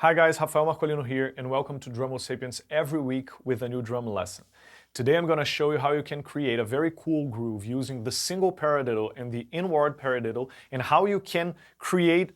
Hi guys, Rafael Marcolino here and welcome to Drum Sapiens every week with a new drum lesson. Today I'm going to show you how you can create a very cool groove using the single paradiddle and the inward paradiddle, and how you can create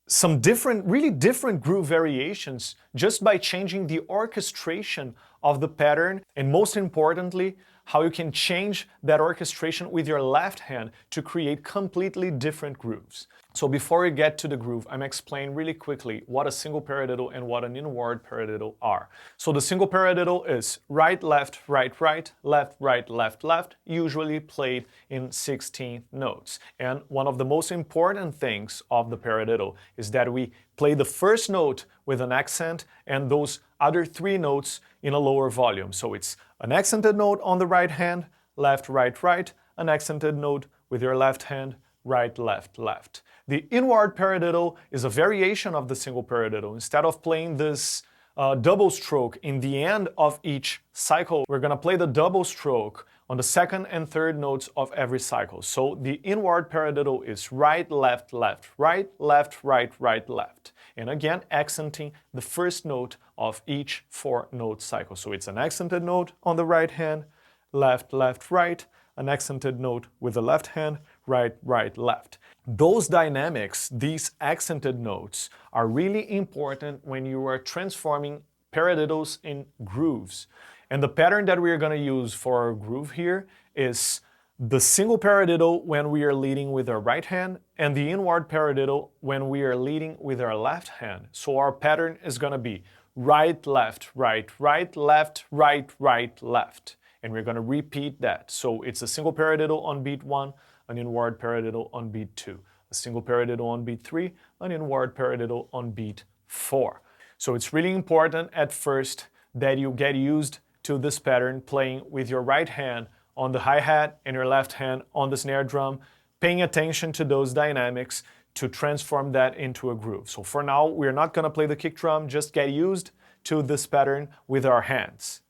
some really different groove variations just by changing the orchestration of the pattern, and most importantly, how you can change that orchestration with your left hand to create completely different grooves. So before we get to the groove, I'm explaining really quickly what a single paradiddle and what an inward paradiddle are. So the single paradiddle is right, left, right, right, left, right, left, left, usually played in 16 notes. And one of the most important things of the paradiddle is that we play the first note with an accent and those other three notes in a lower volume. So it's an accented note on the right hand, left, right, right, an accented note with your left hand, right, left, left. The inward paradiddle is a variation of the single paradiddle. Instead of playing this double stroke in the end of each cycle, we're going to play the double stroke on the second and third notes of every cycle. So the inward paradiddle is right, left, left, right, left, right, right, left. And again, accenting the first note of each 4-note cycle. So it's an accented note on the right hand, left, left, right, an accented note with the left hand, right, right, left. Those dynamics, these accented notes, are really important when you are transforming paradiddles in grooves. And the pattern that we are going to use for our groove here is the single paradiddle when we are leading with our right hand, and the inward paradiddle when we are leading with our left hand. So our pattern is going to be right, left, right, right, left, right, right, left. And we're going to repeat that. So it's a single paradiddle on beat 1, an inward paradiddle on beat 2, a single paradiddle on beat 3, an inward paradiddle on beat 4. So it's really important at first that you get used to this pattern, playing with your right hand on the hi-hat and your left hand on the snare drum, paying attention to those dynamics to transform that into a groove. So for now, we're not going to play the kick drum, just get used to this pattern with our hands.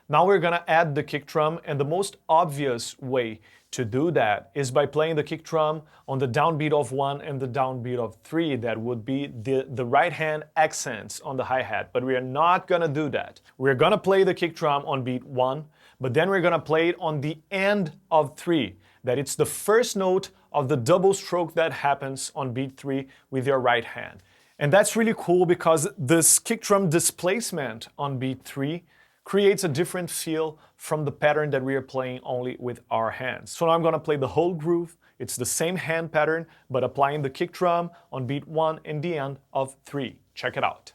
Now we're going to add the kick drum, and the most obvious way to do that is by playing the kick drum on the downbeat of 1 and the downbeat of 3. That would be the right hand accents on the hi-hat, but we are not going to do that. We're going to play the kick drum on beat 1, but then we're going to play it on the end of 3. That it's the first note of the double stroke that happens on beat 3 with your right hand. And that's really cool because this kick drum displacement on beat 3 creates a different feel from the pattern that we are playing only with our hands. So now I'm going to play the whole groove. It's the same hand pattern, but applying the kick drum on beat 1 and the end of 3. Check it out.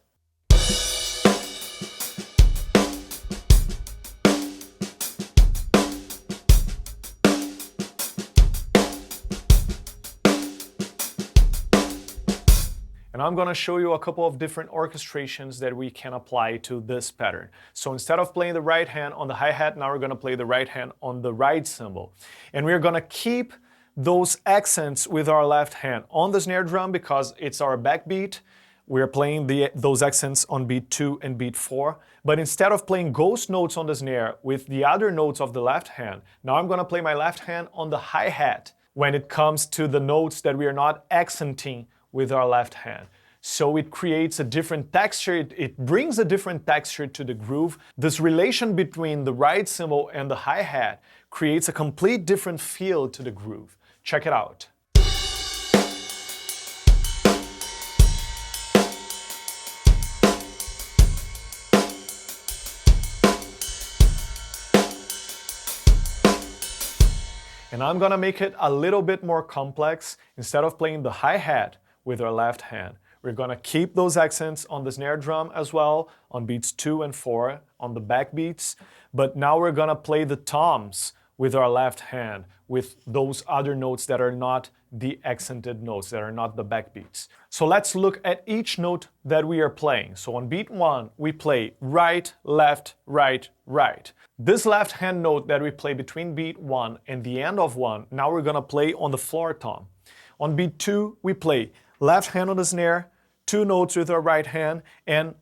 And I'm going to show you a couple of different orchestrations that we can apply to this pattern. So instead of playing the right hand on the hi-hat, now we're going to play the right hand on the right cymbal. And we're going to keep those accents with our left hand on the snare drum because it's our backbeat. We're playing those accents on beat 2 and beat 4. But instead of playing ghost notes on the snare with the other notes of the left hand, now I'm going to play my left hand on the hi-hat when it comes to the notes that we are not accenting with our left hand. So it creates a different texture, it brings a different texture to the groove. This relation between the right cymbal and the hi-hat creates a complete different feel to the groove. Check it out. And I'm gonna make it a little bit more complex. Instead of playing the hi-hat with our left hand, we're going to keep those accents on the snare drum as well, on beats 2 and 4, on the backbeats. But now we're going to play the toms with our left hand, with those other notes that are not the accented notes, that are not the backbeats. So let's look at each note that we are playing. So on beat 1, we play right, left, right, right. This left hand note that we play between beat 1 and the end of 1, now we're going to play on the floor tom. On beat 2, we play left hand on the snare, 2 notes with our right hand, and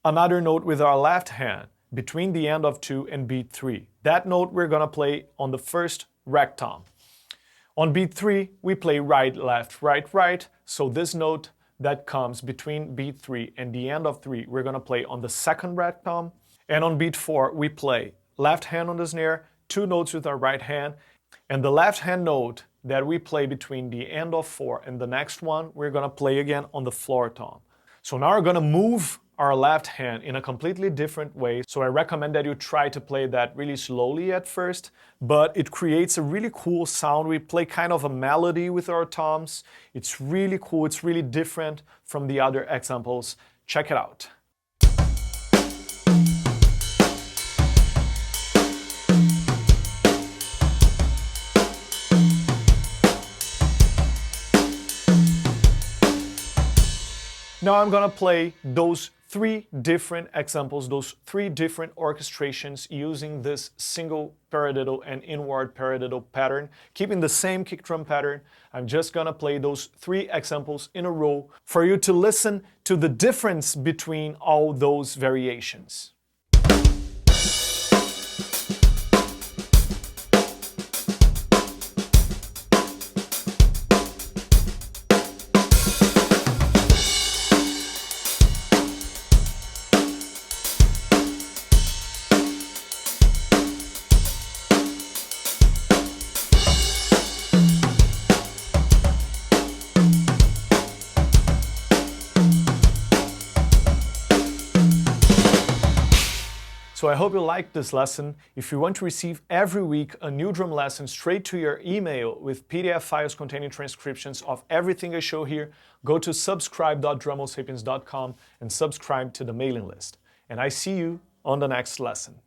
another note with our left hand between the end of 2 and beat 3. That note we're gonna play on the first rec tom. On beat 3, we play right, left, right, right. So this note that comes between beat 3 and the end of 3, we're gonna play on the second rec tom. And on beat 4, we play left hand on the snare, 2 notes with our right hand, and the left hand note that we play between the end of 4 and the next one, we're gonna play again on the floor tom. So now we're gonna move our left hand in a completely different way. So I recommend that you try to play that really slowly at first, but it creates a really cool sound. We play kind of a melody with our toms. It's really cool, it's really different from the other examples. Check it out. Now I'm gonna play those 3 different examples, those 3 different orchestrations using this single paradiddle and inward paradiddle pattern, keeping the same kick drum pattern. I'm just gonna play those 3 examples in a row for you to listen to the difference between all those variations. So I hope you liked this lesson. If you want to receive every week a new drum lesson straight to your email with PDF files containing transcriptions of everything I show here, go to subscribe.drummosapiens.com and subscribe to the mailing list. And I see you on the next lesson.